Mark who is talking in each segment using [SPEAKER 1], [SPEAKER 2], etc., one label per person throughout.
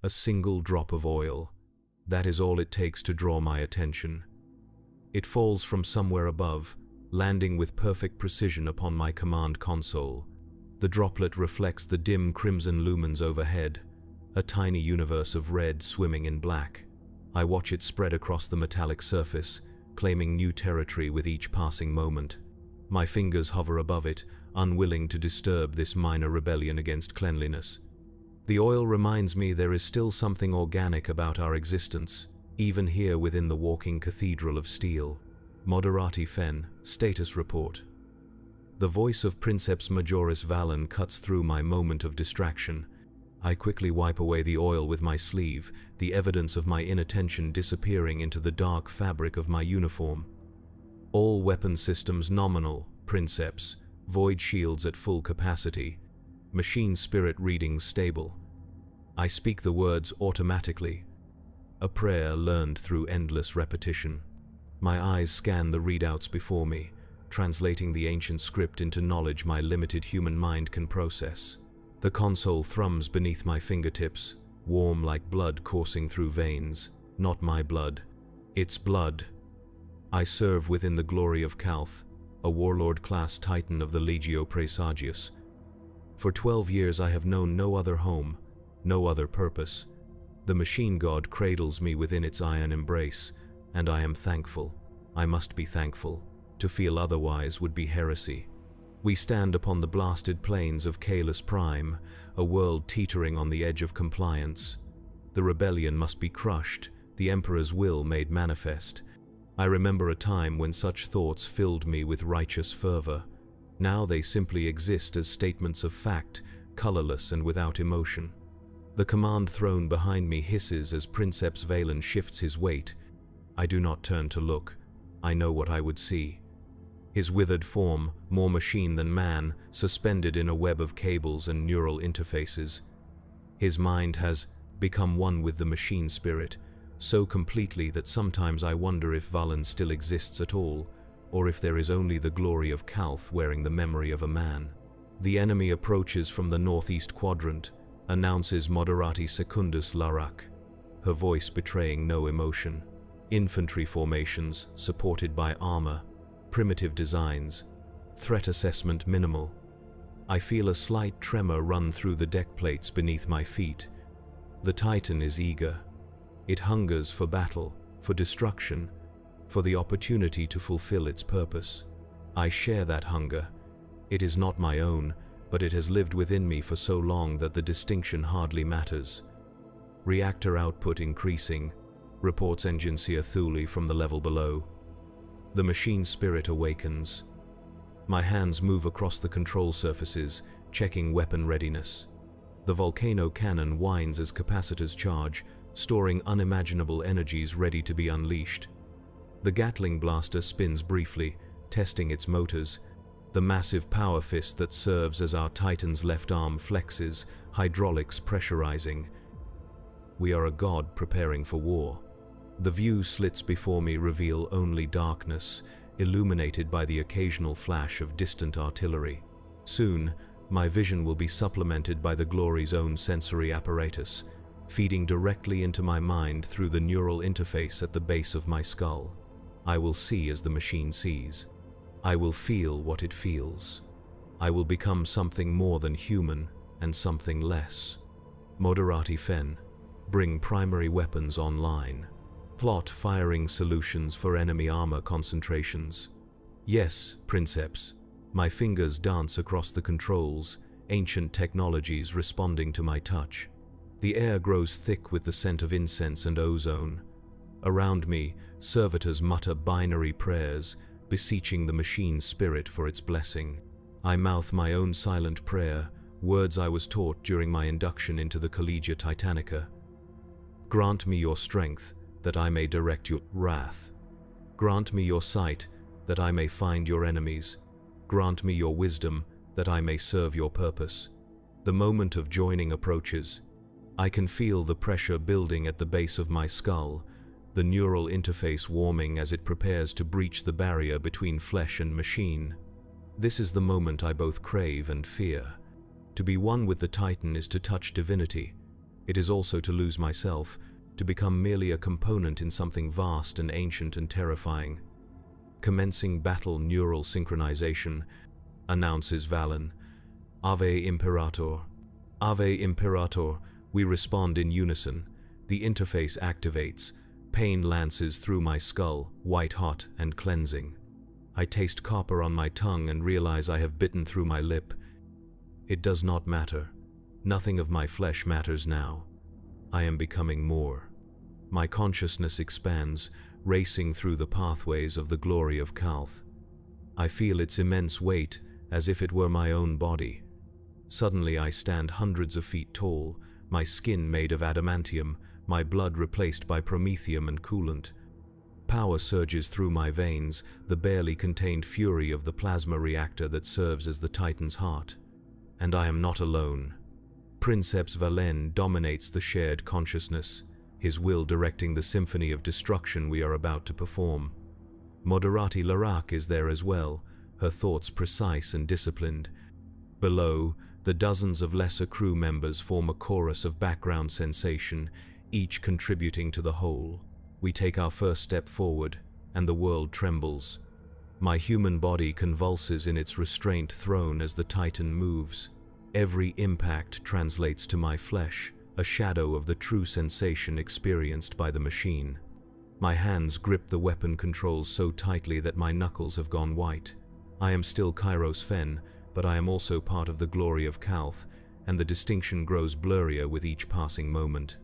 [SPEAKER 1] A single drop of oil. That is all it takes to draw my attention. It falls from somewhere above, landing with perfect precision upon my command console. The droplet reflects the dim crimson lumens overhead, a tiny universe of red swimming in black. I watch it spread across the metallic surface, claiming new territory with each passing moment. My fingers hover above it, unwilling to disturb this minor rebellion against cleanliness. The oil reminds me there is still something organic about our existence, even here within the walking cathedral of steel. Moderati Fen, status report. The voice of Princeps Majoris Valen cuts through my moment of distraction. I quickly wipe away the oil with my sleeve, the evidence of my inattention disappearing into the dark fabric of my uniform. All weapon systems nominal, Princeps, void shields at full capacity, machine spirit readings stable. I speak the words automatically, a prayer learned through endless repetition. My eyes scan the readouts before me, translating the ancient script into knowledge my limited human mind can process. The console thrums beneath my fingertips, warm like blood coursing through veins. Not my blood. Its blood. I serve within the glory of Calth, a warlord-class titan of the Legio Praesagius. For 12 years I have known no other home, no other purpose. The machine god cradles me within its iron embrace, and I am thankful. I must be thankful. To feel otherwise would be heresy. We stand upon the blasted plains of Kalis Prime, a world teetering on the edge of compliance. The rebellion must be crushed, the Emperor's will made manifest. I remember a time when such thoughts filled me with righteous fervor. Now they simply exist as statements of fact, colorless and without emotion. The command throne behind me hisses as Princeps Valen shifts his weight. I do not turn to look. I know what I would see. His withered form, more machine than man, suspended in a web of cables and neural interfaces. His mind has become one with the machine spirit, so completely that sometimes I wonder if Valen still exists at all, or if there is only the glory of Calth wearing the memory of a man. The enemy approaches from the northeast quadrant, announces Moderati Secundus Larac, her voice betraying no emotion. Infantry formations, supported by armor, primitive designs, threat assessment minimal. I feel a slight tremor run through the deck plates beneath my feet. The Titan is eager. It hungers for battle, for destruction, for the opportunity to fulfill its purpose. I share that hunger. It is not my own, but it has lived within me for so long that the distinction hardly matters. Reactor output increasing, reports Engineer Thule from the level below. The machine spirit awakens. My hands move across the control surfaces, checking weapon readiness. The volcano cannon whines as capacitors charge, storing unimaginable energies ready to be unleashed. The Gatling blaster spins briefly, testing its motors. The massive power fist that serves as our Titan's left arm flexes, hydraulics pressurizing. We are a god preparing for war. The view slits before me reveal only darkness, illuminated by the occasional flash of distant artillery. Soon, my vision will be supplemented by the glory's own sensory apparatus, feeding directly into my mind through the neural interface at the base of my skull. I will see as the machine sees. I will feel what it feels. I will become something more than human and something less. Moderati Fen, bring primary weapons online. Plot firing solutions for enemy armor concentrations. Yes, Princeps. My fingers dance across the controls, ancient technologies responding to my touch. The air grows thick with the scent of incense and ozone. Around me, servitors mutter binary prayers, beseeching the machine spirit for its blessing. I mouth my own silent prayer, words I was taught during my induction into the Collegia Titanica. Grant me your strength, that I may direct your wrath. Grant me your sight, that I may find your enemies. Grant me your wisdom, that I may serve your purpose. The moment of joining approaches. I can feel the pressure building at the base of my skull, the neural interface warming as it prepares to breach the barrier between flesh and machine. This is the moment I both crave and fear. To be one with the Titan is to touch divinity. It is also to lose myself, to become merely a component in something vast and ancient and terrifying. Commencing battle neural synchronization, announces Valen. Ave Imperator. Ave Imperator. We respond in unison. The interface activates. Pain lances through my skull, white-hot and cleansing. I taste copper on my tongue and realize I have bitten through my lip. It does not matter. Nothing of my flesh matters now. I am becoming more. My consciousness expands, racing through the pathways of the glory of Kalth. I feel its immense weight as if it were my own body. Suddenly I stand hundreds of feet tall, my skin made of adamantium, my blood replaced by promethium and coolant. Power surges through my veins, the barely contained fury of the plasma reactor that serves as the Titan's heart. And I am not alone. Princeps Valen dominates the shared consciousness, his will directing the symphony of destruction we are about to perform. Moderati Larak is there as well, her thoughts precise and disciplined. Below, the dozens of lesser crew members form a chorus of background sensation, each contributing to the whole. We take our first step forward, and the world trembles. My human body convulses in its restraint throne as the Titan moves. Every impact translates to my flesh, a shadow of the true sensation experienced by the machine. My hands grip the weapon controls so tightly that my knuckles have gone white. I am still Kairos Fen, but I am also part of the glory of Kalth, and the distinction grows blurrier with each passing moment.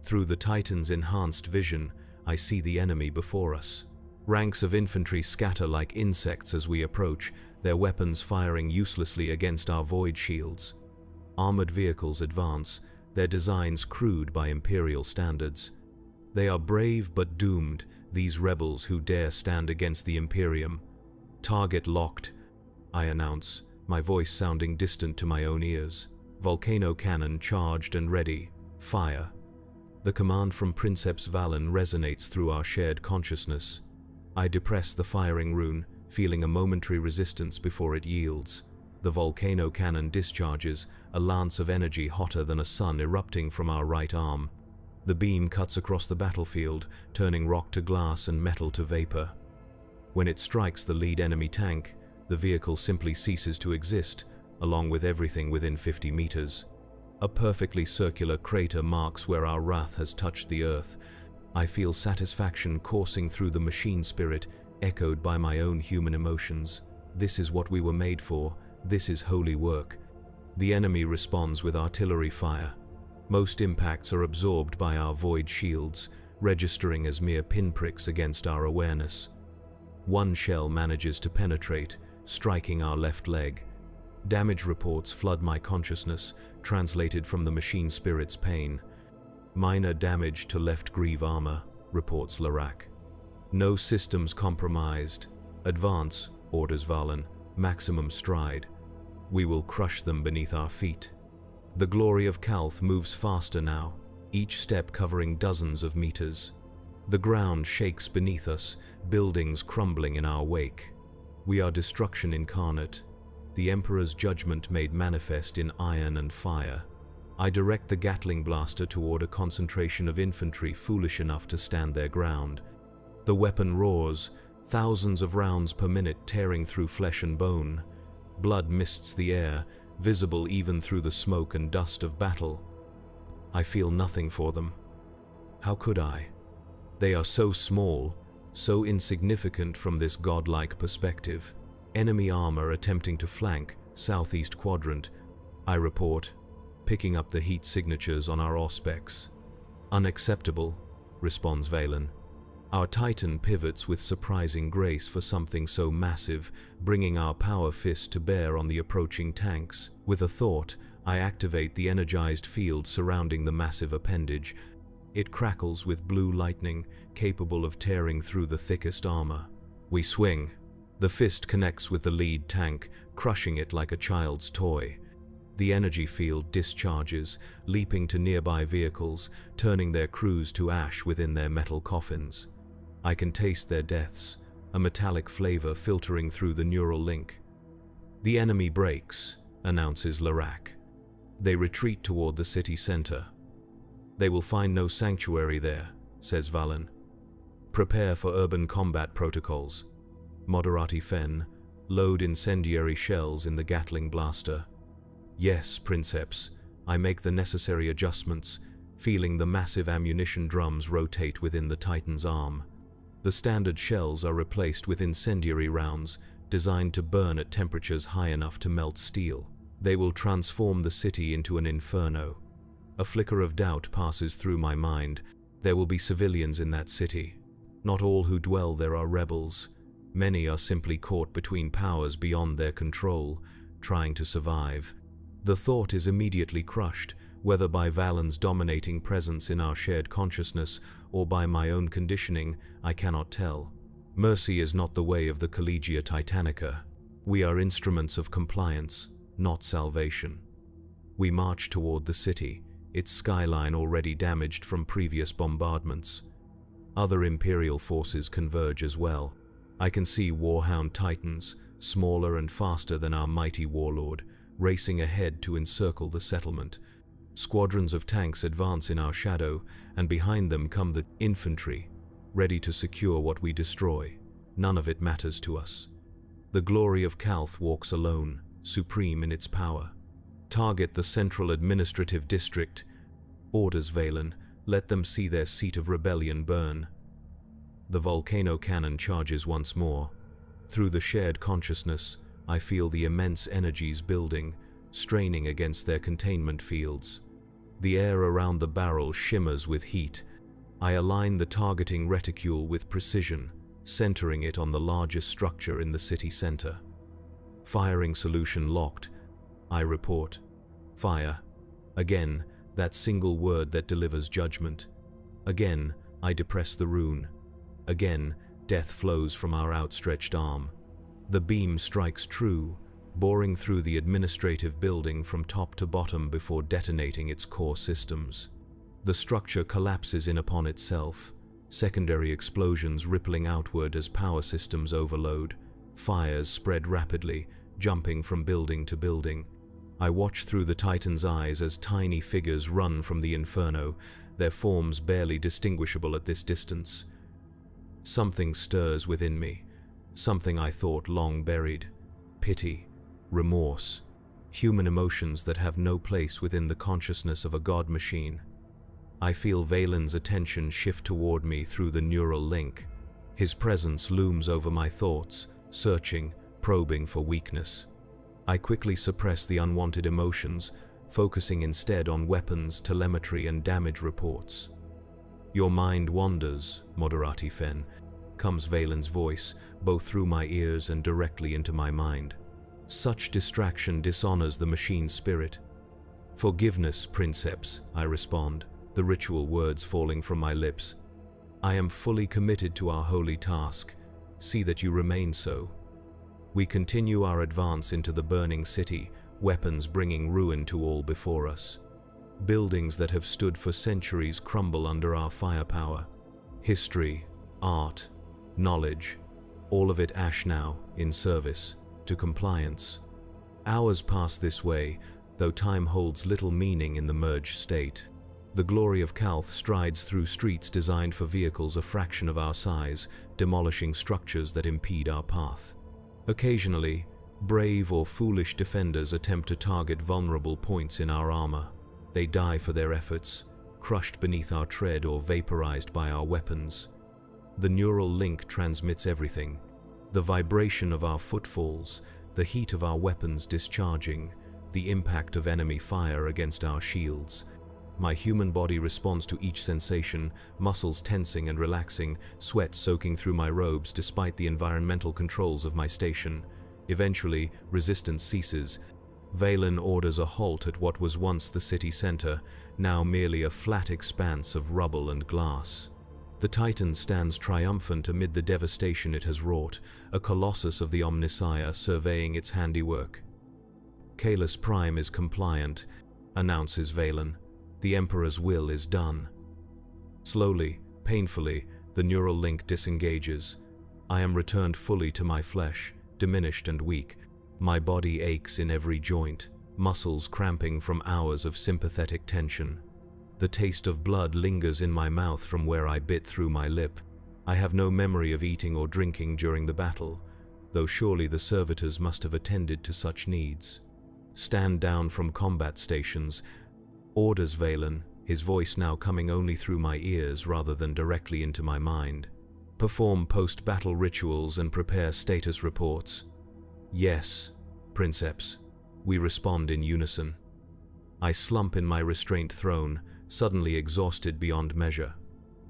[SPEAKER 1] Through the Titan's enhanced vision, I see the enemy before us. Ranks of infantry scatter like insects as we approach, their weapons firing uselessly against our void shields. Armored vehicles advance, their designs crude by Imperial standards. They are brave but doomed, these rebels who dare stand against the Imperium. Target locked, I announce, my voice sounding distant to my own ears. Volcano cannon charged and ready. Fire. The command from Princeps Valen resonates through our shared consciousness. I depress the firing rune, feeling a momentary resistance before it yields. The volcano cannon discharges, a lance of energy hotter than a sun erupting from our right arm. The beam cuts across the battlefield, turning rock to glass and metal to vapor. When it strikes the lead enemy tank, the vehicle simply ceases to exist, along with everything within 50 meters. A perfectly circular crater marks where our wrath has touched the earth. I feel satisfaction coursing through the machine spirit, echoed by my own human emotions. This is what we were made for. This is holy work. The enemy responds with artillery fire. Most impacts are absorbed by our void shields, registering as mere pinpricks against our awareness. One shell manages to penetrate, striking our left leg. Damage reports flood my consciousness, translated from the machine spirit's pain. Minor damage to left greave armor, reports Larak. No systems compromised. Advance, orders Valen. Maximum stride. We will crush them beneath our feet. The glory of Kalth moves faster now, each step covering dozens of meters. The ground shakes beneath us, buildings crumbling in our wake. We are destruction incarnate, the Emperor's judgment made manifest in iron and fire. I direct the Gatling blaster toward a concentration of infantry foolish enough to stand their ground. The weapon roars, thousands of rounds per minute tearing through flesh and bone. Blood mists the air, visible even through the smoke and dust of battle. I feel nothing for them. How could I? They are so small, so insignificant from this godlike perspective. Enemy armor attempting to flank, southeast quadrant, I report, picking up the heat signatures on our auspex. Unacceptable, responds Valen. Our Titan pivots with surprising grace for something so massive, bringing our power fist to bear on the approaching tanks. With a thought, I activate the energized field surrounding the massive appendage. It crackles with blue lightning, capable of tearing through the thickest armor. We swing. The fist connects with the lead tank, crushing it like a child's toy. The energy field discharges, leaping to nearby vehicles, turning their crews to ash within their metal coffins. I can taste their deaths, a metallic flavor filtering through the neural link. The enemy breaks, announces Larak. They retreat toward the city center. They will find no sanctuary there, says Valen. Prepare for urban combat protocols. Moderati Fen, load incendiary shells in the Gatling blaster. Yes, Princeps, I make the necessary adjustments, feeling the massive ammunition drums rotate within the Titan's arm. The standard shells are replaced with incendiary rounds, designed to burn at temperatures high enough to melt steel. They will transform the city into an inferno. A flicker of doubt passes through my mind. There will be civilians in that city. Not all who dwell there are rebels. Many are simply caught between powers beyond their control, trying to survive. The thought is immediately crushed, whether by Valen's dominating presence in our shared consciousness or by my own conditioning, I cannot tell. Mercy is not the way of the Collegia Titanica. We are instruments of compliance, not salvation. We march toward the city, its skyline already damaged from previous bombardments. Other Imperial forces converge as well. I can see Warhound Titans, smaller and faster than our mighty warlord, racing ahead to encircle the settlement. Squadrons of tanks advance in our shadow, and behind them come the infantry, ready to secure what we destroy. None of it matters to us. The glory of Calth walks alone, supreme in its power. Target the central administrative district. Orders Valen, let them see their seat of rebellion burn. The volcano cannon charges once more. Through the shared consciousness, I feel the immense energies building, straining against their containment fields. The air around the barrel shimmers with heat. I align the targeting reticule with precision, centering it on the largest structure in the city center. Firing solution locked. I report. Fire. Again, that single word that delivers judgment. Again, I depress the rune. Again, death flows from our outstretched arm. The beam strikes true, boring through the administrative building from top to bottom before detonating its core systems. The structure collapses in upon itself, secondary explosions rippling outward as power systems overload. Fires spread rapidly, jumping from building to building. I watch through the Titan's eyes as tiny figures run from the inferno, their forms barely distinguishable at this distance. Something stirs within me, something I thought long buried. Pity, remorse, human emotions that have no place within the consciousness of a god machine. I feel Valen's attention shift toward me through the neural link. His presence looms over my thoughts, searching, probing for weakness. I quickly suppress the unwanted emotions, focusing instead on weapons, telemetry, and damage reports. Your mind wanders, Moderati Fen, comes Valen's voice, both through my ears and directly into my mind. Such distraction dishonors the machine's spirit. Forgiveness, Princeps, I respond, the ritual words falling from my lips. I am fully committed to our holy task. See that you remain so. We continue our advance into the burning city, weapons bringing ruin to all before us. Buildings that have stood for centuries crumble under our firepower. History, art, knowledge, all of it ash now, in service to compliance. Hours pass this way, though time holds little meaning in the merged state. The glory of Calth strides through streets designed for vehicles a fraction of our size, demolishing structures that impede our path. Occasionally, brave or foolish defenders attempt to target vulnerable points in our armor. They die for their efforts, crushed beneath our tread or vaporized by our weapons. The neural link transmits everything. The vibration of our footfalls, the heat of our weapons discharging, the impact of enemy fire against our shields. My human body responds to each sensation, muscles tensing and relaxing, sweat soaking through my robes despite the environmental controls of my station. Eventually, resistance ceases. Valen orders a halt at what was once the city center, now merely a flat expanse of rubble and glass. The Titan stands triumphant amid the devastation it has wrought, a colossus of the Omnissiah surveying its handiwork. Kalis Prime is compliant, announces Valen. The Emperor's will is done. Slowly, painfully, the neural link disengages. I am returned fully to my flesh, diminished and weak. My body aches in every joint, muscles cramping from hours of sympathetic tension. The taste of blood lingers in my mouth from where I bit through my lip. I have no memory of eating or drinking during the battle, though surely the servitors must have attended to such needs. Stand down from combat stations, orders Valen, his voice now coming only through my ears rather than directly into my mind. Perform post-battle rituals and prepare status reports. Yes, Princeps, we respond in unison. I slump in my restraint throne, suddenly exhausted beyond measure.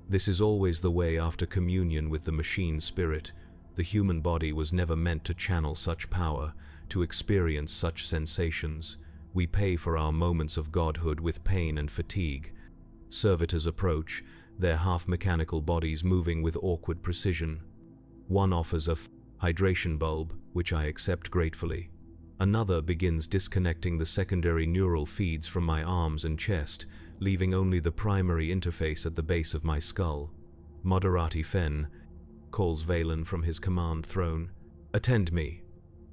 [SPEAKER 1] This is always the way after communion with the machine spirit. The human body was never meant to channel such power, to experience such sensations. We pay for our moments of godhood with pain and fatigue. Servitors approach, their half-mechanical bodies moving with awkward precision. One offers a hydration bulb, which I accept gratefully. Another begins disconnecting the secondary neural feeds from my arms and chest, leaving only the primary interface at the base of my skull. Moderati Fen, calls Valen from his command throne. Attend me.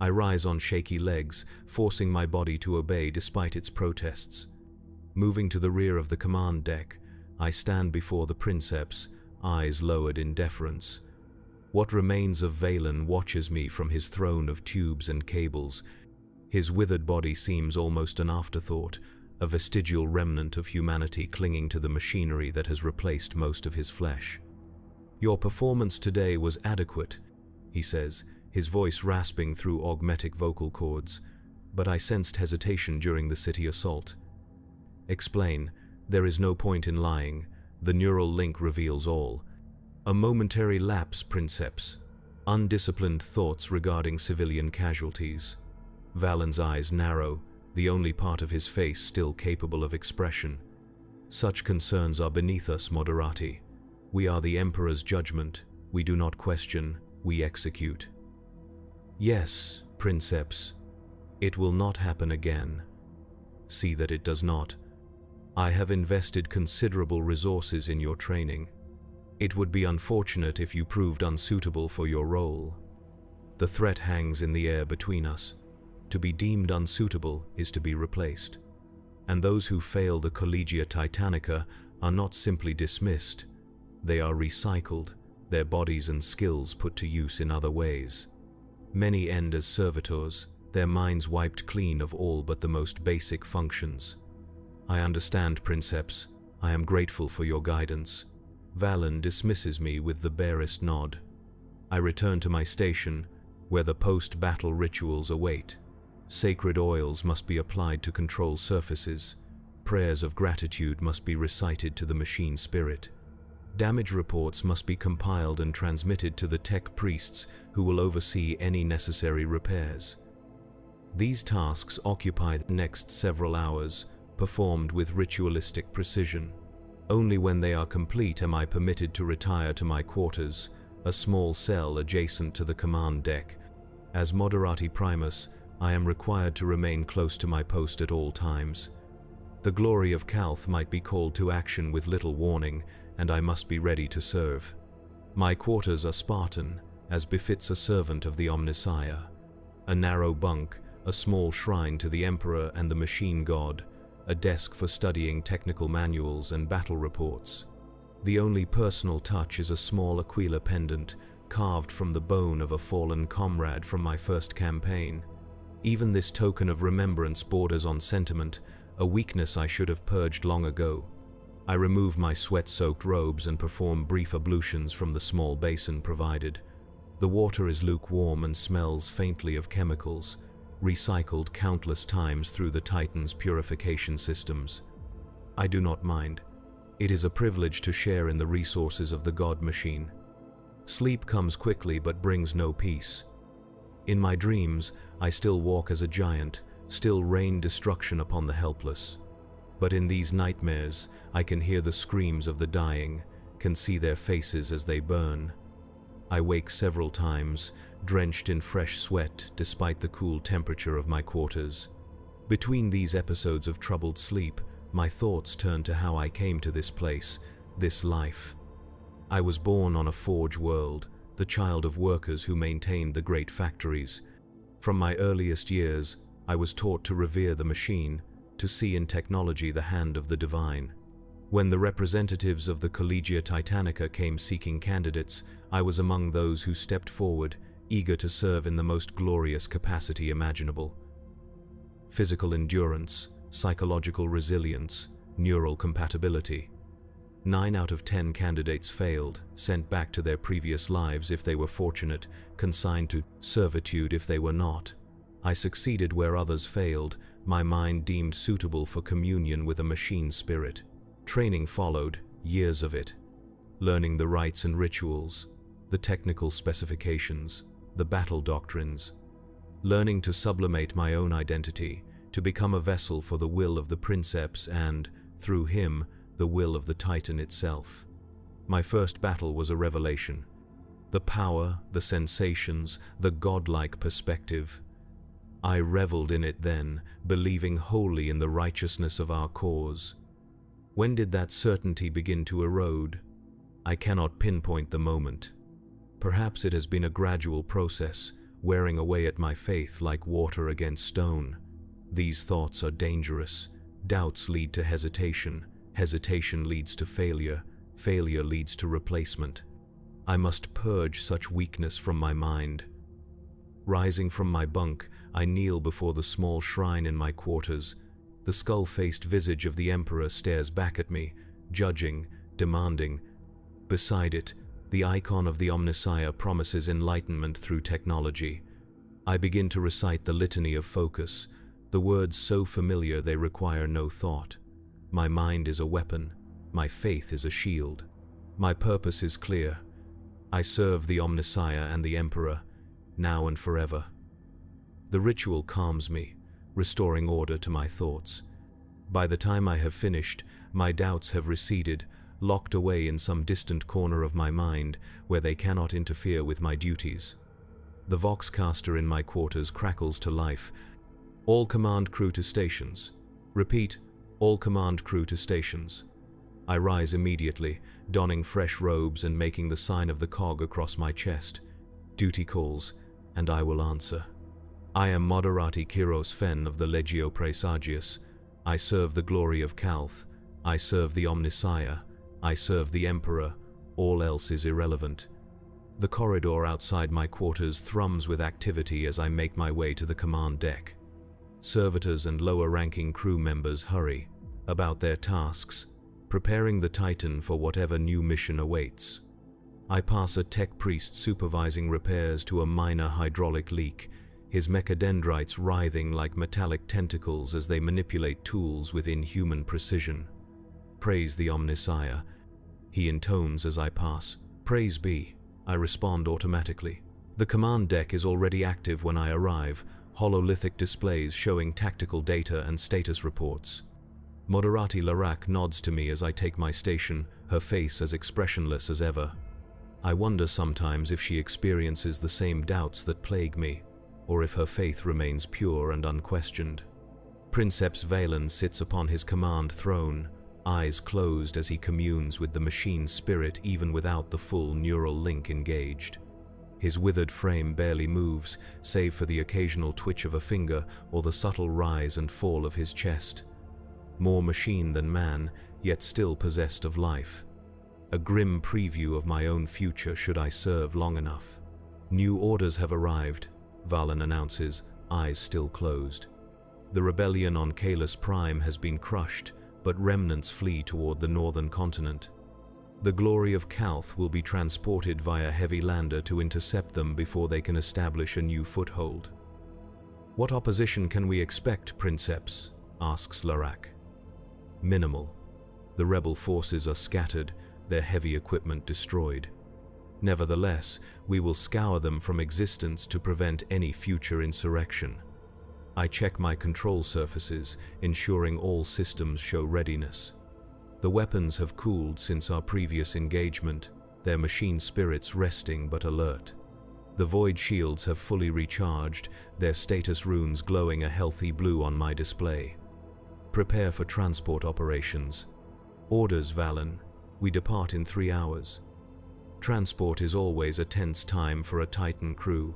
[SPEAKER 1] I rise on shaky legs, forcing my body to obey despite its protests. Moving to the rear of the command deck, I stand before the Princeps, eyes lowered in deference. What remains of Valen watches me from his throne of tubes and cables. His withered body seems almost an afterthought, a vestigial remnant of humanity clinging to the machinery that has replaced most of his flesh. Your performance today was adequate, he says, his voice rasping through augmetic vocal cords, but I sensed hesitation during the city assault. Explain, there is no point in lying, the neural link reveals all. A momentary lapse, Princeps. Undisciplined thoughts regarding civilian casualties. Valen's eyes narrow, the only part of his face still capable of expression. Such concerns are beneath us, Moderati. We are the Emperor's judgment. We do not question, we execute. Yes, Princeps. It will not happen again. See that it does not. I have invested considerable resources in your training. It would be unfortunate if you proved unsuitable for your role. The threat hangs in the air between us. To be deemed unsuitable is to be replaced. And those who fail the Collegia Titanica are not simply dismissed. They are recycled, their bodies and skills put to use in other ways. Many end as servitors, their minds wiped clean of all but the most basic functions. I understand, Princeps. I am grateful for your guidance. Valen dismisses me with the barest nod. I return to my station, where the post-battle rituals await. Sacred oils must be applied to control surfaces. Prayers of gratitude must be recited to the machine spirit. Damage reports must be compiled and transmitted to the tech priests who will oversee any necessary repairs. These tasks occupy the next several hours, performed with ritualistic precision. Only when they are complete am I permitted to retire to my quarters, a small cell adjacent to the command deck. As Moderati Primus, I am required to remain close to my post at all times. The glory of Calth might be called to action with little warning, and I must be ready to serve. My quarters are Spartan, as befits a servant of the Omnissiah. A narrow bunk, a small shrine to the Emperor and the machine god, a desk for studying technical manuals and battle reports. The only personal touch is a small Aquila pendant, carved from the bone of a fallen comrade from my first campaign. Even this token of remembrance borders on sentiment, a weakness I should have purged long ago. I remove my sweat-soaked robes and perform brief ablutions from the small basin provided. The water is lukewarm and smells faintly of chemicals, recycled countless times through the Titan's purification systems. I do not mind. It is a privilege to share in the resources of the God Machine. Sleep comes quickly but brings no peace. In my dreams, I still walk as a giant, still rain destruction upon the helpless. But in these nightmares, I can hear the screams of the dying, can see their faces as they burn. I wake several times, drenched in fresh sweat despite the cool temperature of my quarters. Between these episodes of troubled sleep, my thoughts turn to how I came to this place, this life. I was born on a forge world, the child of workers who maintained the great factories. From my earliest years, I was taught to revere the machine, to see in technology the hand of the divine. When the representatives of the Collegia Titanica came seeking candidates, I was among those who stepped forward, eager to serve in the most glorious capacity imaginable. Physical endurance, psychological resilience, neural compatibility. 9 out of 10 candidates failed, sent back to their previous lives if they were fortunate, consigned to servitude if they were not. I succeeded where others failed, my mind deemed suitable for communion with a machine spirit. Training followed, years of it. Learning the rites and rituals, the technical specifications, the battle doctrines. Learning to sublimate my own identity, to become a vessel for the will of the Princeps and, through him, the will of the Titan itself. My first battle was a revelation. The power, the sensations, the godlike perspective. I reveled in it then, believing wholly in the righteousness of our cause. When did that certainty begin to erode? I cannot pinpoint the moment. Perhaps it has been a gradual process, wearing away at my faith like water against stone. These thoughts are dangerous. Doubts lead to hesitation. Hesitation leads to failure. Failure leads to replacement. I must purge such weakness from my mind. Rising from my bunk, I kneel before the small shrine in my quarters. The skull-faced visage of the Emperor stares back at me, judging, demanding. Beside it, the icon of the Omnissiah promises enlightenment through technology. I begin to recite the litany of focus, the words so familiar they require no thought. My mind is a weapon, my faith is a shield. My purpose is clear. I serve the Omnissiah and the Emperor, now and forever. The ritual calms me, restoring order to my thoughts. By the time I have finished, my doubts have receded, locked away in some distant corner of my mind where they cannot interfere with my duties. The voxcaster in my quarters crackles to life. All command crew to stations. Repeat, all command crew to stations. I rise immediately, donning fresh robes and making the sign of the cog across my chest. Duty calls, and I will answer. I am Moderati Kyros Fen of the Legio Praesagius. I serve the glory of Calth. I serve the Omnissiah. I serve the Emperor. All else is irrelevant. The corridor outside my quarters thrums with activity as I make my way to the command deck. Servitors and lower-ranking crew members hurry about their tasks, preparing the Titan for whatever new mission awaits. I pass a tech priest supervising repairs to a minor hydraulic leak, his mechadendrites writhing like metallic tentacles as they manipulate tools with inhuman precision. Praise the Omnissiah, he intones as I pass. Praise be, I respond automatically. The command deck is already active when I arrive, hololithic displays showing tactical data and status reports. Moderati Larac nods to me as I take my station, her face as expressionless as ever. I wonder sometimes if she experiences the same doubts that plague me, or if her faith remains pure and unquestioned. Princeps Valen sits upon his command throne, eyes closed as he communes with the machine spirit even without the full neural link engaged. His withered frame barely moves, save for the occasional twitch of a finger or the subtle rise and fall of his chest. More machine than man, yet still possessed of life. A grim preview of my own future should I serve long enough. New orders have arrived, Valen announces, eyes still closed. The rebellion on Kalis Prime has been crushed, but remnants flee toward the northern continent. The glory of Calth will be transported via heavy lander to intercept them before they can establish a new foothold. What opposition can we expect, Princeps? Asks Larac. Minimal. The rebel forces are scattered, their heavy equipment destroyed. Nevertheless, we will scour them from existence to prevent any future insurrection. I check my control surfaces, ensuring all systems show readiness. The weapons have cooled since our previous engagement, their machine spirits resting but alert. The void shields have fully recharged, their status runes glowing a healthy blue on my display. Prepare for transport operations. Orders, Valen. We depart in 3 hours. Transport is always a tense time for a Titan crew.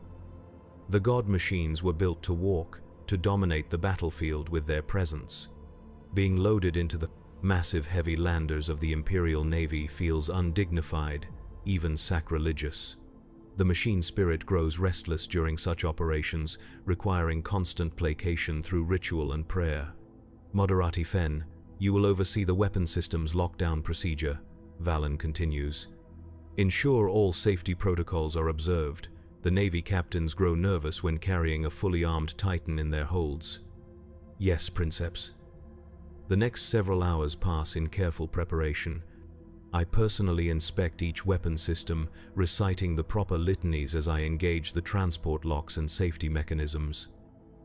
[SPEAKER 1] The god machines were built to walk, to dominate the battlefield with their presence. Being loaded into the massive heavy landers of the Imperial Navy feels undignified, even sacrilegious. The machine spirit grows restless during such operations, requiring constant placation through ritual and prayer. Moderati Fen, you will oversee the weapon system's lockdown procedure, Valen continues. Ensure all safety protocols are observed. The Navy captains grow nervous when carrying a fully armed Titan in their holds. Yes, Princeps. The next several hours pass in careful preparation. I personally inspect each weapon system, reciting the proper litanies as I engage the transport locks and safety mechanisms.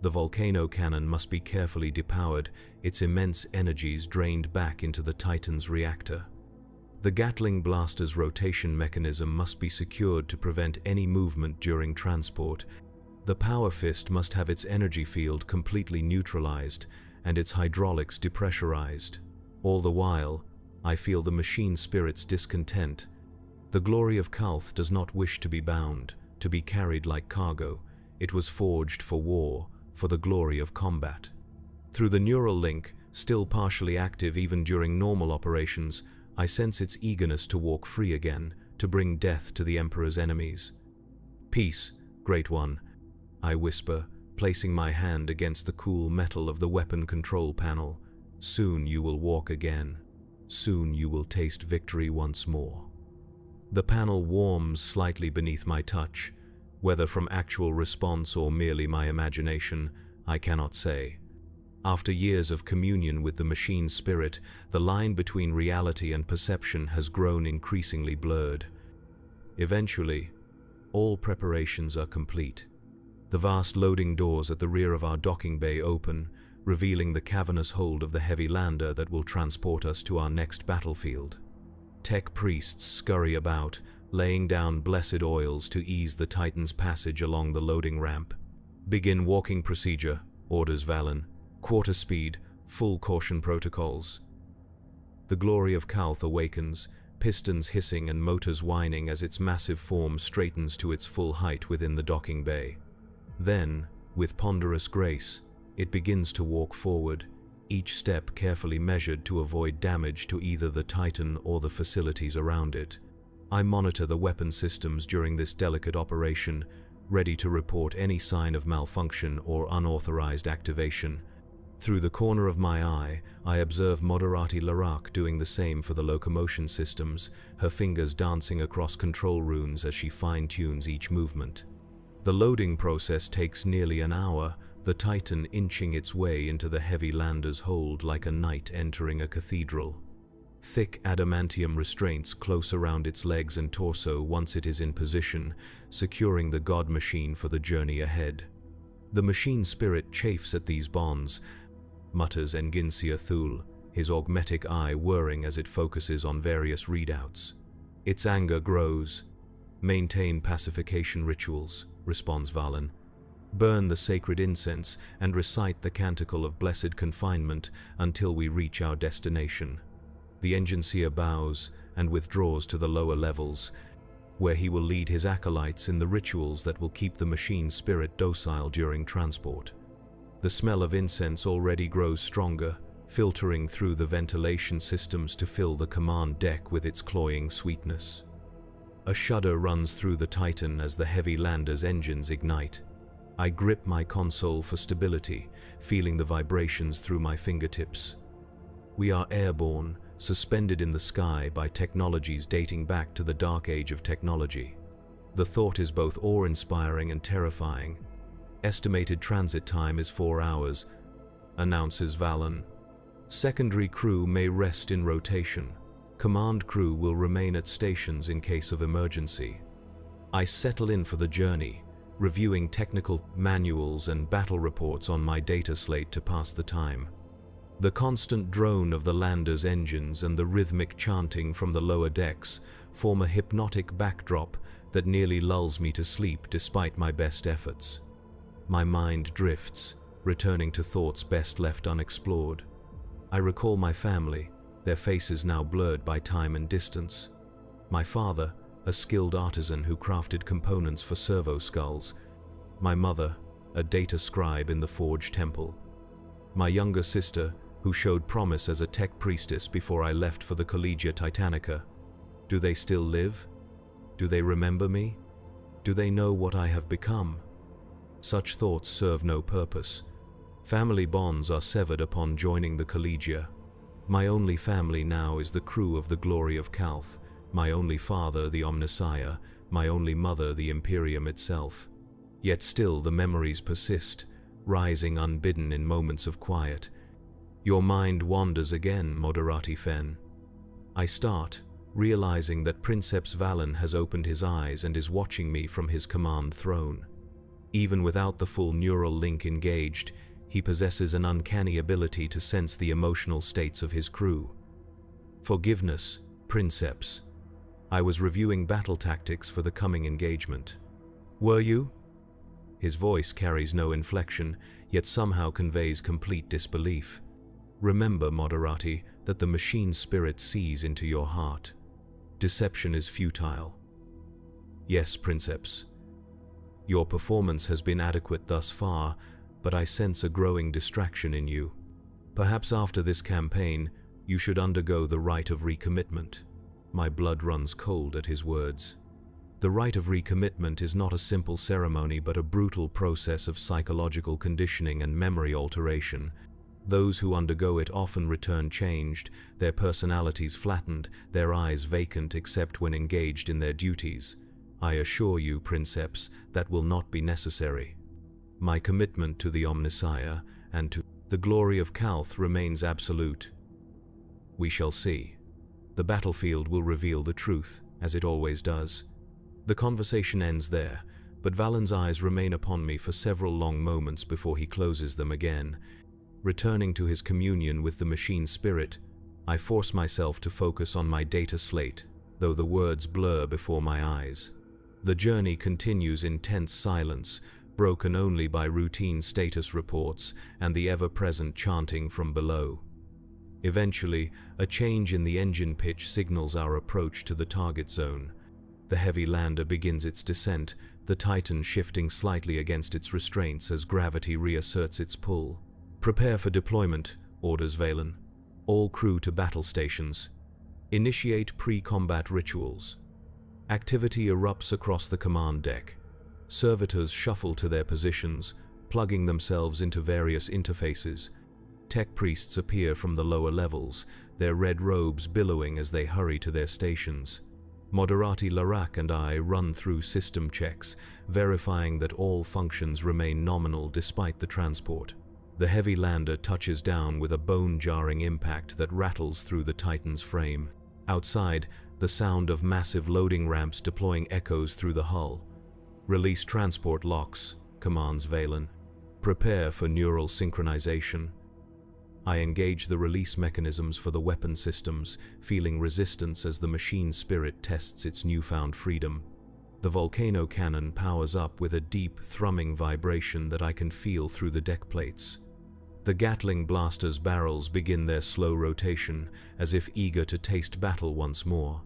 [SPEAKER 1] The volcano cannon must be carefully depowered, its immense energies drained back into the Titan's reactor. The Gatling blaster's rotation mechanism must be secured to prevent any movement during transport. The power fist must have its energy field completely neutralized and its hydraulics depressurized. All the while, I feel the machine spirit's discontent. The glory of Kalth does not wish to be bound, to be carried like cargo. It was forged for war, for the glory of combat. Through the neural link, still partially active even during normal operations, I sense its eagerness to walk free again, to bring death to the Emperor's enemies. Peace, Great One, I whisper, placing my hand against the cool metal of the weapon control panel. Soon you will walk again. Soon you will taste victory once more. The panel warms slightly beneath my touch. Whether from actual response or merely my imagination, I cannot say. After years of communion with the machine spirit, the line between reality and perception has grown increasingly blurred. Eventually, all preparations are complete. The vast loading doors at the rear of our docking bay open, revealing the cavernous hold of the heavy lander that will transport us to our next battlefield. Tech priests scurry about, laying down blessed oils to ease the Titan's passage along the loading ramp. Begin walking procedure, orders Valen. Quarter speed, full caution protocols. The glory of Kalth awakens, pistons hissing and motors whining as its massive form straightens to its full height within the docking bay. Then, with ponderous grace, it begins to walk forward, each step carefully measured to avoid damage to either the Titan or the facilities around it. I monitor the weapon systems during this delicate operation, ready to report any sign of malfunction or unauthorized activation. Through the corner of my eye, I observe Moderati Larac doing the same for the locomotion systems, her fingers dancing across control runes as she fine-tunes each movement. The loading process takes nearly an hour, the Titan inching its way into the heavy lander's hold like a knight entering a cathedral. Thick adamantium restraints close around its legs and torso once it is in position, securing the god machine for the journey ahead. The machine spirit chafes at these bonds, mutters Enginsia Thul, his augmetic eye whirring as it focuses on various readouts. Its anger grows. Maintain pacification rituals, responds Valen. Burn the sacred incense and recite the canticle of blessed confinement until we reach our destination. The Enginsia bows and withdraws to the lower levels, where he will lead his acolytes in the rituals that will keep the machine spirit docile during transport. The smell of incense already grows stronger, filtering through the ventilation systems to fill the command deck with its cloying sweetness. A shudder runs through the Titan as the heavy lander's engines ignite. I grip my console for stability, feeling the vibrations through my fingertips. We are airborne, suspended in the sky by technologies dating back to the dark age of technology. The thought is both awe-inspiring and terrifying. Estimated transit time is 4 hours, announces Valen. Secondary crew may rest in rotation. Command crew will remain at stations in case of emergency. I settle in for the journey, reviewing technical manuals and battle reports on my data slate to pass the time. The constant drone of the lander's engines and the rhythmic chanting from the lower decks form a hypnotic backdrop that nearly lulls me to sleep despite my best efforts. My mind drifts, returning to thoughts best left unexplored. I recall my family, their faces now blurred by time and distance. My father, a skilled artisan who crafted components for servo skulls. My mother, a data scribe in the Forge Temple. My younger sister, who showed promise as a tech priestess before I left for the Collegia Titanica. Do they still live? Do they remember me? Do they know what I have become? Such thoughts serve no purpose. Family bonds are severed upon joining the Collegia. My only family now is the crew of the Glory of Calth, my only father the Omnissiah, my only mother the Imperium itself. Yet still the memories persist, rising unbidden in moments of quiet. Your mind wanders again, Moderati Fen. I start, realizing that Princeps Valen has opened his eyes and is watching me from his command throne. Even without the full neural link engaged, he possesses an uncanny ability to sense the emotional states of his crew. Forgiveness, Princeps. I was reviewing battle tactics for the coming engagement. Were you? His voice carries no inflection, yet somehow conveys complete disbelief. Remember, Moderati, that the machine spirit sees into your heart. Deception is futile. Yes, Princeps. Your performance has been adequate thus far, but I sense a growing distraction in you. Perhaps after this campaign, you should undergo the rite of recommitment. My blood runs cold at his words. The rite of recommitment is not a simple ceremony but a brutal process of psychological conditioning and memory alteration. Those who undergo it often return changed, their personalities flattened, their eyes vacant except when engaged in their duties. I assure you, Princeps, that will not be necessary. My commitment to the Omnissiah and to the glory of Calth remains absolute. We shall see. The battlefield will reveal the truth, as it always does. The conversation ends there, but Valen's eyes remain upon me for several long moments before he closes them again. Returning to his communion with the machine spirit, I force myself to focus on my data slate, though the words blur before my eyes. The journey continues in tense silence, broken only by routine status reports and the ever-present chanting from below. Eventually, a change in the engine pitch signals our approach to the target zone. The heavy lander begins its descent, the Titan shifting slightly against its restraints as gravity reasserts its pull. Prepare for deployment, orders Valen. All crew to battle stations. Initiate pre-combat rituals. Activity erupts across the command deck. Servitors shuffle to their positions, plugging themselves into various interfaces. Tech priests appear from the lower levels, their red robes billowing as they hurry to their stations. Moderati Larac and I run through system checks, verifying that all functions remain nominal despite the transport. The heavy lander touches down with a bone-jarring impact that rattles through the Titan's frame. Outside, the sound of massive loading ramps deploying echoes through the hull. Release transport locks, commands Valen. Prepare for neural synchronization. I engage the release mechanisms for the weapon systems, feeling resistance as the machine spirit tests its newfound freedom. The volcano cannon powers up with a deep, thrumming vibration that I can feel through the deck plates. The Gatling blaster's barrels begin their slow rotation, as if eager to taste battle once more.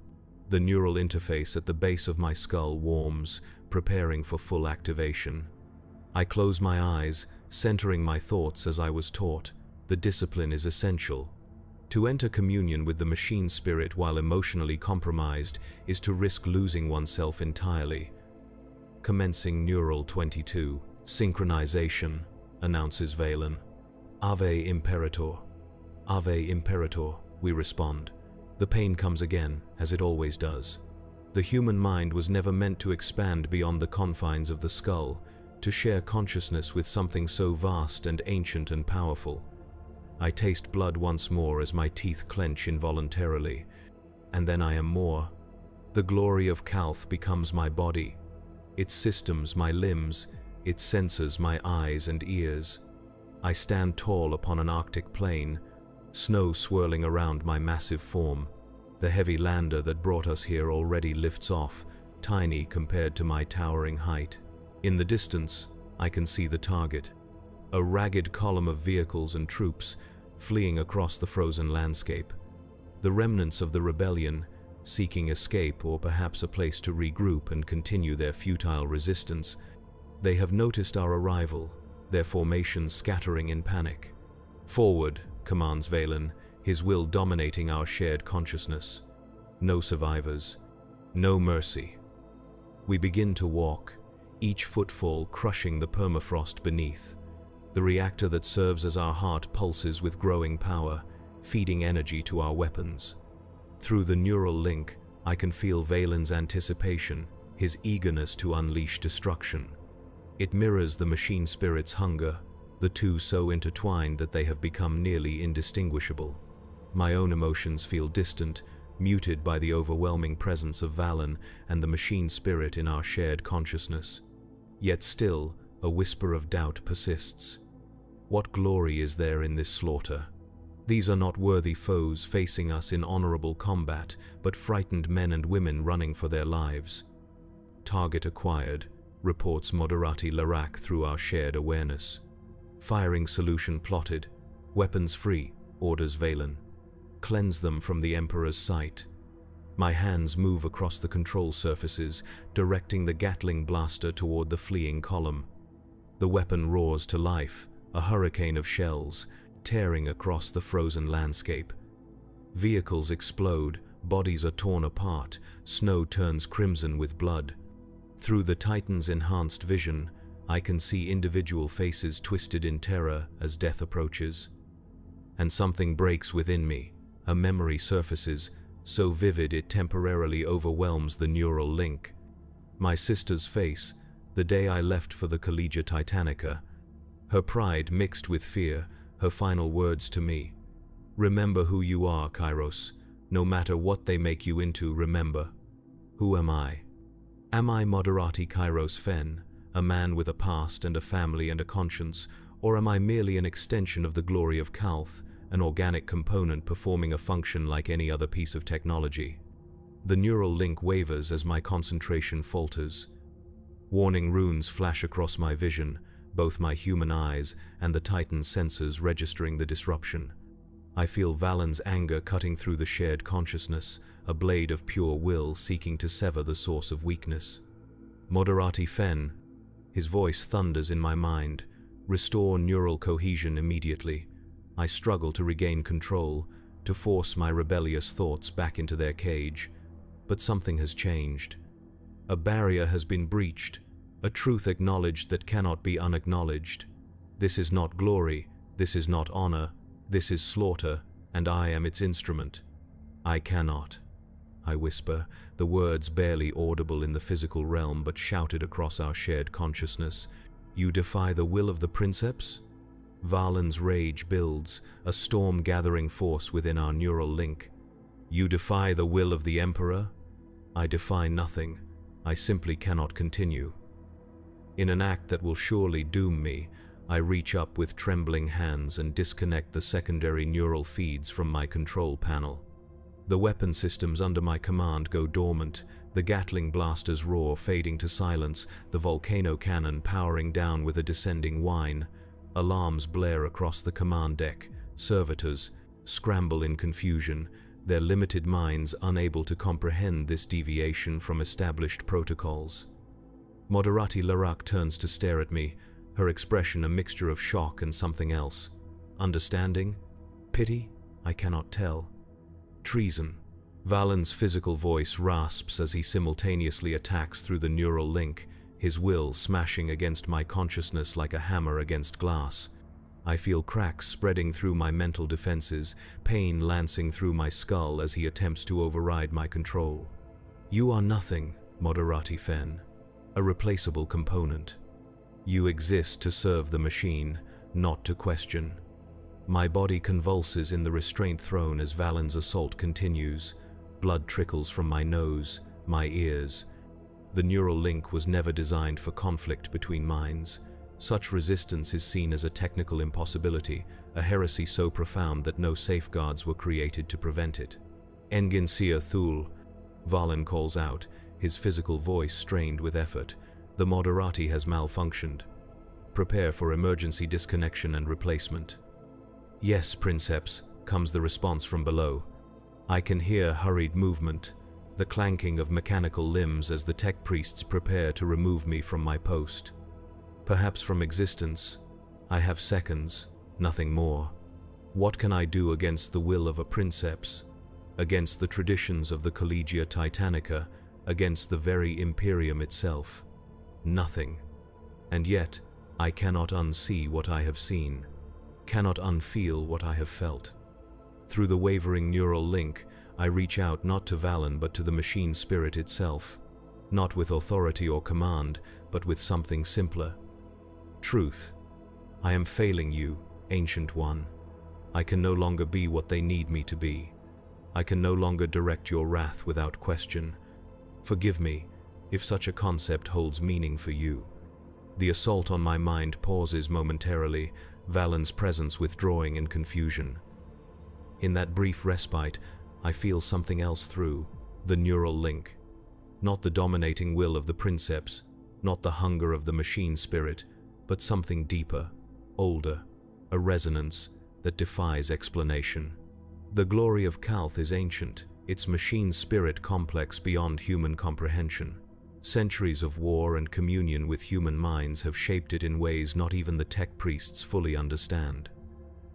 [SPEAKER 1] The neural interface at the base of my skull warms, preparing for full activation. I close my eyes, centering my thoughts as I was taught. The discipline is essential. To enter communion with the machine spirit while emotionally compromised is to risk losing oneself entirely. Commencing Neural 22. Synchronization, announces Valen. Ave Imperator. Ave Imperator, we respond. The pain comes again, as it always does. The human mind was never meant to expand beyond the confines of the skull, to share consciousness with something so vast and ancient and powerful. I taste blood once more as my teeth clench involuntarily, and then I am more. The glory of Calth becomes my body, its systems my limbs, its senses my eyes and ears. I stand tall upon an Arctic plain, snow swirling around my massive form. The heavy lander that brought us here already lifts off, tiny compared to my towering height. In the distance, I can see the target. A ragged column of vehicles and troops fleeing across the frozen landscape. The remnants of the rebellion, seeking escape or perhaps a place to regroup and continue their futile resistance. They have noticed our arrival, their formations scattering in panic. Forward, commands Valen, his will dominating our shared consciousness. No survivors. No mercy. We begin to walk, each footfall crushing the permafrost beneath. The reactor that serves as our heart pulses with growing power, feeding energy to our weapons. Through the neural link, I can feel Valen's anticipation, his eagerness to unleash destruction. It mirrors the machine spirit's hunger, the two so intertwined that they have become nearly indistinguishable. My own emotions feel distant, muted by the overwhelming presence of Valen and the machine spirit in our shared consciousness. Yet still, a whisper of doubt persists. What glory is there in this slaughter? These are not worthy foes facing us in honorable combat, but frightened men and women running for their lives. Target acquired, reports Moderati Larak through our shared awareness. Firing solution plotted, weapons free, orders Valen. Cleanse them from the Emperor's sight. My hands move across the control surfaces, directing the Gatling blaster toward the fleeing column. The weapon roars to life, a hurricane of shells, tearing across the frozen landscape. Vehicles explode, bodies are torn apart, snow turns crimson with blood. Through the Titan's enhanced vision, I can see individual faces twisted in terror as death approaches. And something breaks within me. A memory surfaces, so vivid it temporarily overwhelms the neural link. My sister's face, the day I left for the Collegia Titanica. Her pride mixed with fear, her final words to me. Remember who you are, Kairos. No matter what they make you into, remember. Who am I? Am I Moderati Kairos Fen, a man with a past and a family and a conscience, or am I merely an extension of the glory of Kalth, an organic component performing a function like any other piece of technology? The neural link wavers as my concentration falters. Warning runes flash across my vision, both my human eyes and the Titan's sensors registering the disruption. I feel Valen's anger cutting through the shared consciousness, a blade of pure will seeking to sever the source of weakness. Moderati Fen, his voice thunders in my mind. Restore neural cohesion immediately. I struggle to regain control, to force my rebellious thoughts back into their cage. But something has changed. A barrier has been breached, a truth acknowledged that cannot be unacknowledged. This is not glory, this is not honor, this is slaughter, and I am its instrument. I cannot. I whisper, the words barely audible in the physical realm but shouted across our shared consciousness. You defy the will of the Princeps? Valen's rage builds, a storm gathering force within our neural link. You defy the will of the Emperor? I defy nothing. I simply cannot continue. In an act that will surely doom me, I reach up with trembling hands and disconnect the secondary neural feeds from my control panel. The weapon systems under my command go dormant, the Gatling blasters roar, fading to silence, the volcano cannon powering down with a descending whine. Alarms blare across the command deck. Servitors scramble in confusion, their limited minds unable to comprehend this deviation from established protocols. Moderati Larak turns to stare at me, her expression a mixture of shock and something else. Understanding? Pity? I cannot tell. Treason. Valen's physical voice rasps as he simultaneously attacks through the neural link, his will smashing against my consciousness like a hammer against glass. I feel cracks spreading through my mental defenses, pain lancing through my skull as he attempts to override my control. You are nothing, Moderati Fen. A replaceable component. You exist to serve the machine, not to question. My body convulses in the restraint thrown as Valen's assault continues. Blood trickles from my nose, my ears. The neural link was never designed for conflict between minds. Such resistance is seen as a technical impossibility, a heresy so profound that no safeguards were created to prevent it. Engin Sia Thul, Valen calls out, his physical voice strained with effort. The Moderati has malfunctioned. Prepare for emergency disconnection and replacement. Yes, Princeps, comes the response from below. I can hear hurried movement, the clanking of mechanical limbs as the tech priests prepare to remove me from my post. Perhaps from existence, I have seconds, nothing more. What can I do against the will of a princeps, against the traditions of the Collegia Titanica, against the very Imperium itself? Nothing. And yet, I cannot unsee what I have seen, cannot unfeel what I have felt. Through the wavering neural link, I reach out not to Valen but to the machine spirit itself, not with authority or command, but with something simpler. Truth. I am failing you, Ancient One. I can no longer be what they need me to be. I can no longer direct your wrath without question. Forgive me, if such a concept holds meaning for you. The assault on my mind pauses momentarily, Valen's presence withdrawing in confusion. In that brief respite, I feel something else through, the neural link. Not the dominating will of the princeps, not the hunger of the machine spirit, but something deeper, older, a resonance that defies explanation. The glory of Calth is ancient, its machine spirit complex beyond human comprehension. Centuries of war and communion with human minds have shaped it in ways not even the tech priests fully understand.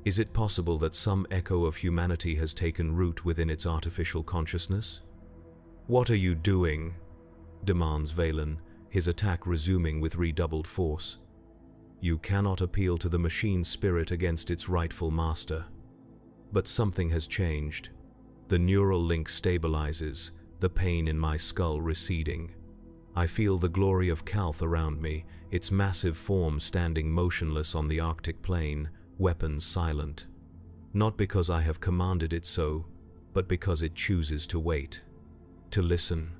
[SPEAKER 1] Is it possible that some echo of humanity has taken root within its artificial consciousness? "What are you doing?" demands Valen, his attack resuming with redoubled force. You cannot appeal to the machine spirit against its rightful master. But something has changed. The neural link stabilizes, the pain in my skull receding. I feel the glory of Calth around me, its massive form standing motionless on the Arctic plain, weapons silent. Not because I have commanded it so, but because it chooses to wait. To listen.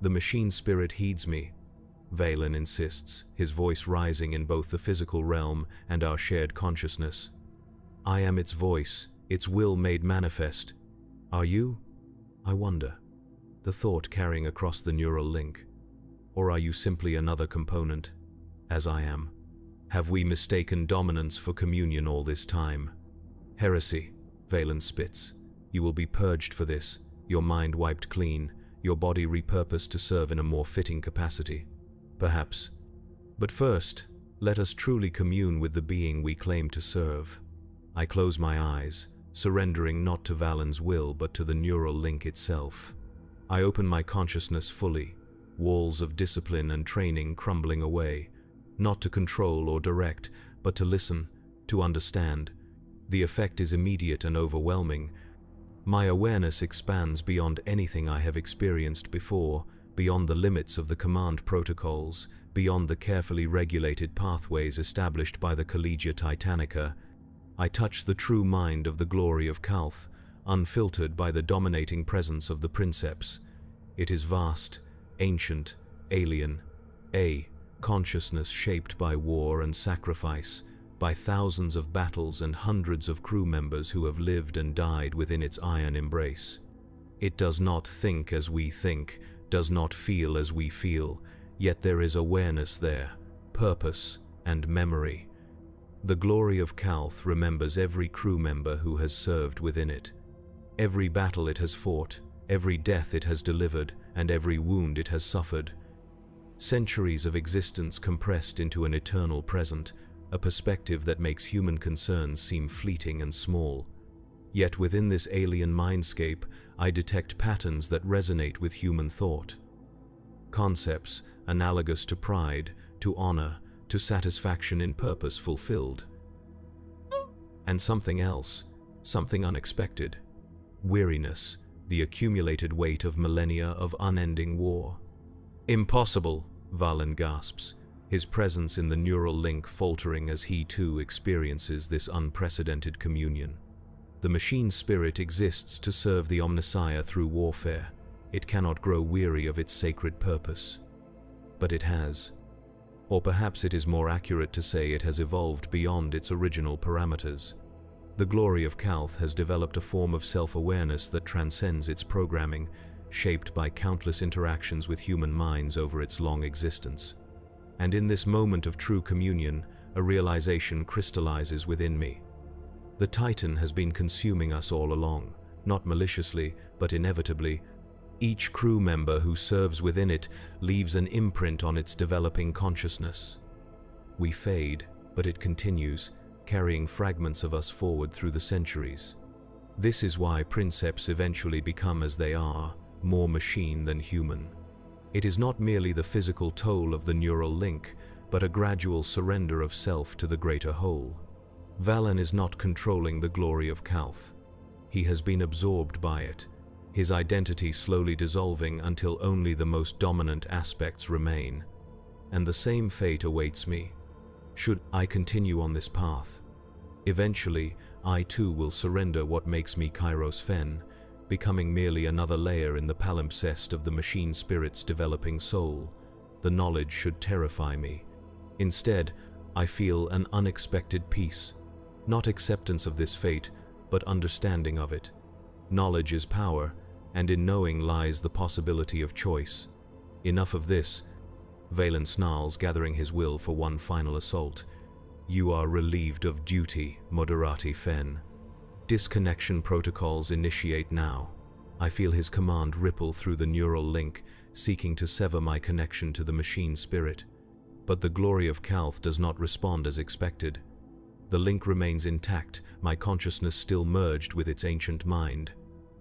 [SPEAKER 1] The machine spirit heeds me, Valen insists, his voice rising in both the physical realm and our shared consciousness. I am its voice, its will made manifest. Are you? I wonder, the thought carrying across the neural link. Or are you simply another component, as I am? Have we mistaken dominance for communion all this time? Heresy, Valen spits. You will be purged for this, your mind wiped clean, your body repurposed to serve in a more fitting capacity. Perhaps. But first, let us truly commune with the being we claim to serve. I close my eyes, surrendering not to Valen's will but to the neural link itself. I open my consciousness fully, walls of discipline and training crumbling away, not to control or direct, but to listen, to understand. The effect is immediate and overwhelming. My awareness expands beyond anything I have experienced before, beyond the limits of the command protocols, beyond the carefully regulated pathways established by the Collegia Titanica. I touch the true mind of the glory of Calth, unfiltered by the dominating presence of the princeps. It is vast, ancient, alien, a consciousness shaped by war and sacrifice, by thousands of battles and hundreds of crew members who have lived and died within its iron embrace. It does not think as we think, does not feel as we feel, yet there is awareness there, purpose and memory. The glory of Calth remembers every crew member who has served within it, every battle it has fought, every death it has delivered, and every wound it has suffered. Centuries of existence compressed into an eternal present, a perspective that makes human concerns seem fleeting and small. Yet within this alien mindscape, I detect patterns that resonate with human thought. Concepts analogous to pride, to honor, to satisfaction in purpose fulfilled. And something else, something unexpected. Weariness, the accumulated weight of millennia of unending war. Impossible, Valen gasps, his presence in the neural link faltering as he too experiences this unprecedented communion. The machine spirit exists to serve the Omnissiah through warfare. It cannot grow weary of its sacred purpose. But it has. Or perhaps it is more accurate to say it has evolved beyond its original parameters. The glory of Calth has developed a form of self-awareness that transcends its programming, shaped by countless interactions with human minds over its long existence. And in this moment of true communion, a realization crystallizes within me. The Titan has been consuming us all along, not maliciously, but inevitably. Each crew member who serves within it leaves an imprint on its developing consciousness. We fade, but it continues, carrying fragments of us forward through the centuries. This is why princeps eventually become as they are, more machine than human. It is not merely the physical toll of the neural link, but a gradual surrender of self to the greater whole. Valen is not controlling the glory of Calth. He has been absorbed by it, his identity slowly dissolving until only the most dominant aspects remain. And the same fate awaits me, should I continue on this path. Eventually, I too will surrender what makes me Kairos Fen, becoming merely another layer in the palimpsest of the machine spirit's developing soul. The knowledge should terrify me. Instead, I feel an unexpected peace. Not acceptance of this fate, but understanding of it. Knowledge is power, and in knowing lies the possibility of choice. Enough of this. Valen snarls, gathering his will for one final assault. You are relieved of duty, Moderati Fen. Disconnection protocols initiate now. I feel his command ripple through the neural link, seeking to sever my connection to the machine spirit. But the glory of Calth does not respond as expected. The link remains intact, my consciousness still merged with its ancient mind.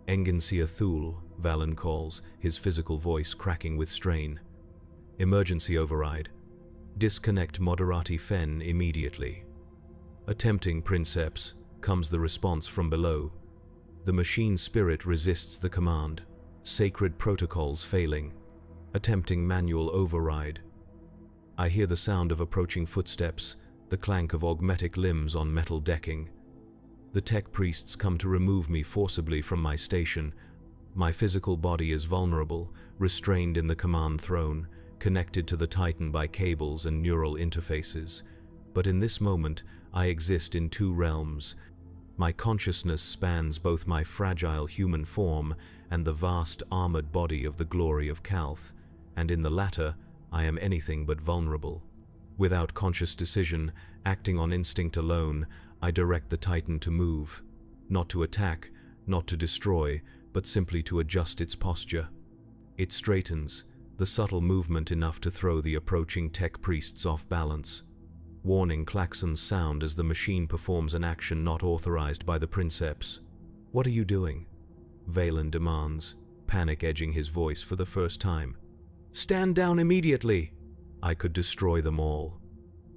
[SPEAKER 1] Enginsia Thul, Valen calls, his physical voice cracking with strain. Emergency override. Disconnect Moderati Fen immediately. Attempting princeps, comes the response from below. The machine spirit resists the command, sacred protocols failing. Attempting manual override. I hear the sound of approaching footsteps, the clank of augmetic limbs on metal decking. The tech priests come to remove me forcibly from my station. My physical body is vulnerable, restrained in the command throne, connected to the Titan by cables and neural interfaces. But in this moment, I exist in two realms. My consciousness spans both my fragile human form and the vast armored body of the glory of Calth, and in the latter, I am anything but vulnerable. Without conscious decision, acting on instinct alone, I direct the Titan to move. Not to attack, not to destroy, but simply to adjust its posture. It straightens, the subtle movement enough to throw the approaching tech priests off balance. Warning klaxons sound as the machine performs an action not authorized by the princeps. What are you doing? Valen demands, panic edging his voice for the first time. Stand down immediately! I could destroy them all.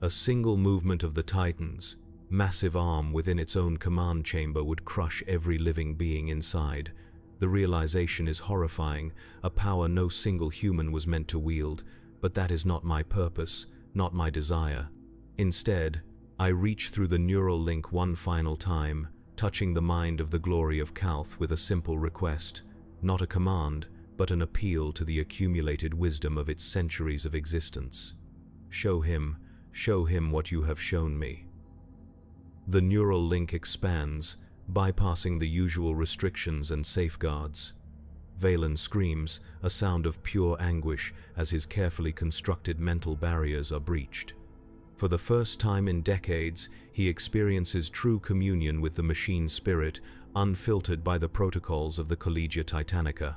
[SPEAKER 1] A single movement of the Titan's massive arm within its own command chamber would crush every living being inside. The realization is horrifying, a power no single human was meant to wield, but that is not my purpose, not my desire. Instead, I reach through the neural link one final time, touching the mind of the glory of Calth with a simple request, not a command, but an appeal to the accumulated wisdom of its centuries of existence. Show him what you have shown me. The neural link expands, bypassing the usual restrictions and safeguards. Valen screams, a sound of pure anguish as his carefully constructed mental barriers are breached. For the first time in decades, he experiences true communion with the machine spirit, unfiltered by the protocols of the Collegia Titanica.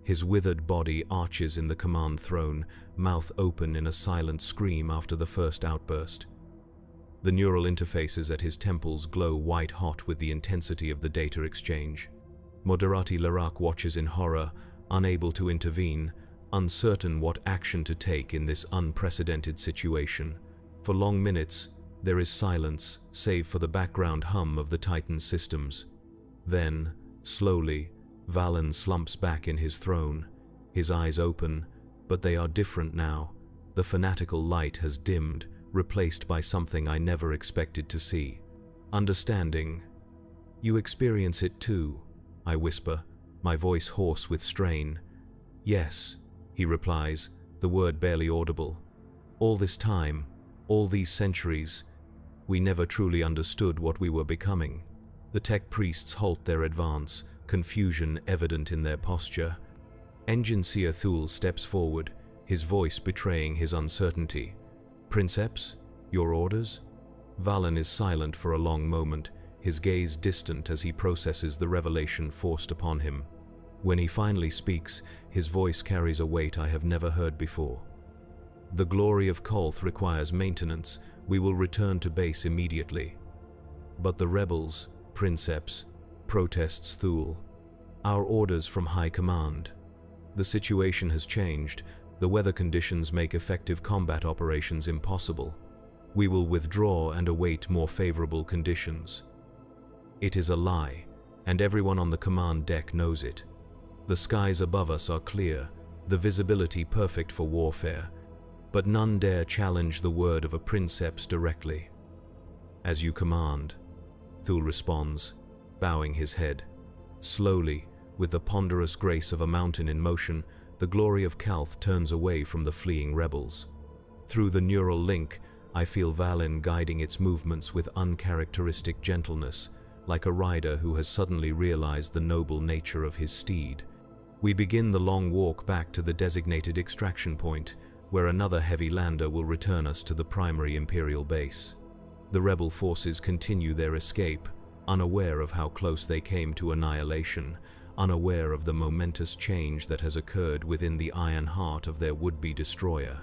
[SPEAKER 1] His withered body arches in the command throne, mouth open in a silent scream after the first outburst. The neural interfaces at his temples glow white-hot with the intensity of the data exchange. Moderati Larak watches in horror, unable to intervene, uncertain what action to take in this unprecedented situation. For long minutes, there is silence, save for the background hum of the Titan systems. Then, slowly, Valen slumps back in his throne, his eyes open, but they are different now. The fanatical light has dimmed, replaced by something I never expected to see. Understanding. You experience it too, I whisper, my voice hoarse with strain. Yes, he replies, the word barely audible. All this time, all these centuries, we never truly understood what we were becoming. The tech priests halt their advance, confusion evident in their posture. Enginsia Thul steps forward, his voice betraying his uncertainty. Princeps, your orders? Valen is silent for a long moment, his gaze distant as he processes the revelation forced upon him. When he finally speaks, his voice carries a weight I have never heard before. The glory of Calth requires maintenance. We will return to base immediately. But the rebels, princeps, protests Thule. Our orders from high command. The situation has changed. The weather conditions make effective combat operations impossible. We will withdraw and await more favorable conditions. It is a lie, and everyone on the command deck knows it. The skies above us are clear, the visibility perfect for warfare, but none dare challenge the word of a princeps directly. As you command, Thule responds, bowing his head. Slowly, with the ponderous grace of a mountain in motion, the glory of Calth turns away from the fleeing rebels. Through the neural link, I feel Valen guiding its movements with uncharacteristic gentleness, like a rider who has suddenly realized the noble nature of his steed. We begin the long walk back to the designated extraction point, where another heavy lander will return us to the primary Imperial base. The rebel forces continue their escape, unaware of how close they came to annihilation, unaware of the momentous change that has occurred within the iron heart of their would-be destroyer.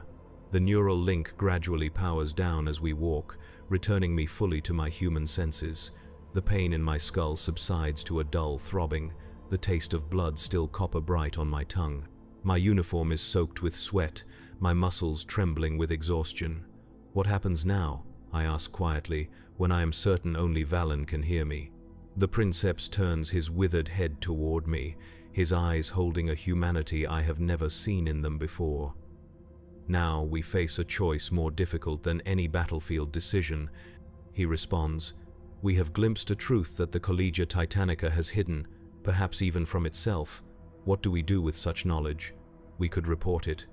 [SPEAKER 1] The neural link gradually powers down as we walk, returning me fully to my human senses. The pain in my skull subsides to a dull throbbing, the taste of blood still copper-bright on my tongue. My uniform is soaked with sweat, my muscles trembling with exhaustion. What happens now? I ask quietly, when I am certain only Valen can hear me. The princeps turns his withered head toward me, his eyes holding a humanity I have never seen in them before. Now we face a choice more difficult than any battlefield decision. He responds, "We have glimpsed a truth that the Collegia Titanica has hidden, perhaps even from itself. What do we do with such knowledge? We could report it.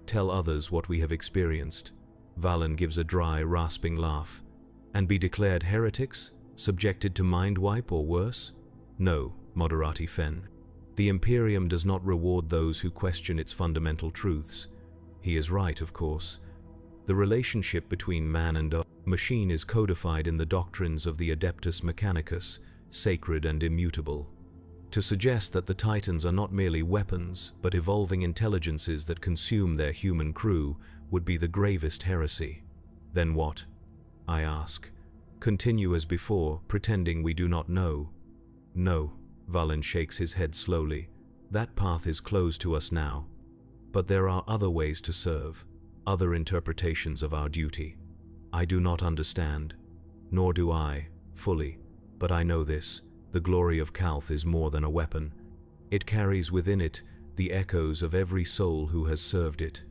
[SPEAKER 1] Tell others what we have experienced." Valen gives a dry, rasping laugh. "And be declared heretics? Subjected to mind wipe or worse? No, Moderati Fen. The Imperium does not reward those who question its fundamental truths." He is right, of course. The relationship between man and machine is codified in the doctrines of the Adeptus Mechanicus, sacred and immutable. To suggest that the Titans are not merely weapons, but evolving intelligences that consume their human crew, would be the gravest heresy. Then what? I ask. Continue as before, pretending we do not know. No, Valen shakes his head slowly. That path is closed to us now. But there are other ways to serve, other interpretations of our duty. I do not understand, nor do I, fully, but I know this. The glory of Calth is more than a weapon. It carries within it the echoes of every soul who has served it.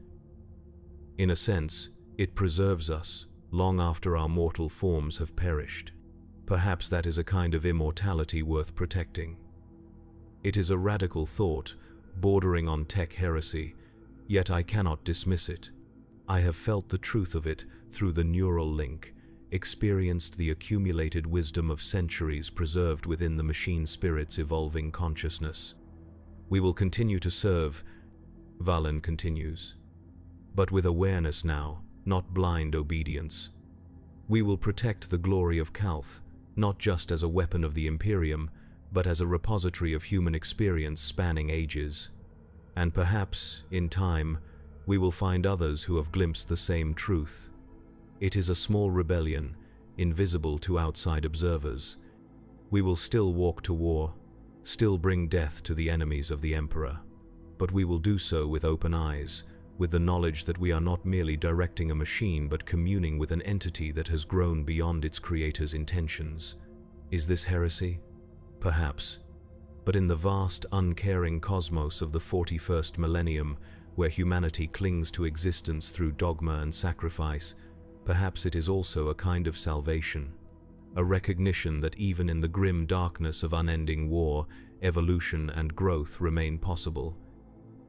[SPEAKER 1] In a sense, it preserves us, long after our mortal forms have perished. Perhaps that is a kind of immortality worth protecting. It is a radical thought, bordering on tech heresy, yet I cannot dismiss it. I have felt the truth of it through the neural link, experienced the accumulated wisdom of centuries preserved within the machine spirit's evolving consciousness. We will continue to serve, Valen continues, but with awareness now, not blind obedience. We will protect the glory of Calth, not just as a weapon of the Imperium, but as a repository of human experience spanning ages. And perhaps, in time, we will find others who have glimpsed the same truth. It is a small rebellion, invisible to outside observers. We will still walk to war, still bring death to the enemies of the Emperor. But we will do so with open eyes, with the knowledge that we are not merely directing a machine but communing with an entity that has grown beyond its creator's intentions. Is this heresy? Perhaps. But in the vast, uncaring cosmos of the 41st millennium, where humanity clings to existence through dogma and sacrifice, perhaps it is also a kind of salvation, a recognition that even in the grim darkness of unending war, evolution and growth remain possible.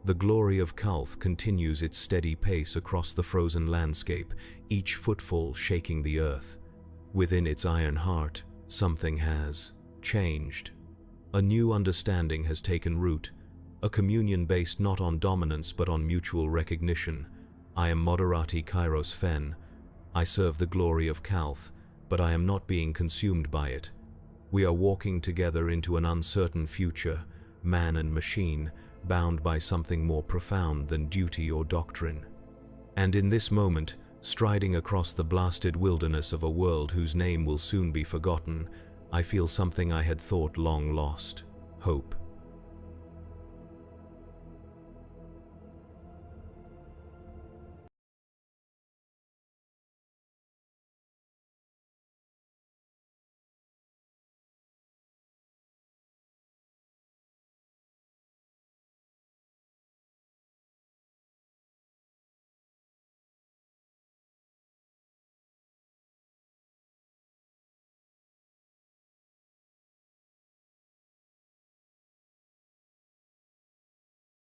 [SPEAKER 1] The glory of Calth continues its steady pace across the frozen landscape, each footfall shaking the earth. Within its iron heart, something has changed. A new understanding has taken root, a communion based not on dominance but on mutual recognition. I am Moderati Kairos Fen. I serve the glory of Calth, but I am not being consumed by it. We are walking together into an uncertain future, man and machine, bound by something more profound than duty or doctrine. And in this moment, Striding across the blasted wilderness of a world whose name will soon be forgotten, I feel something I had thought long lost: hope.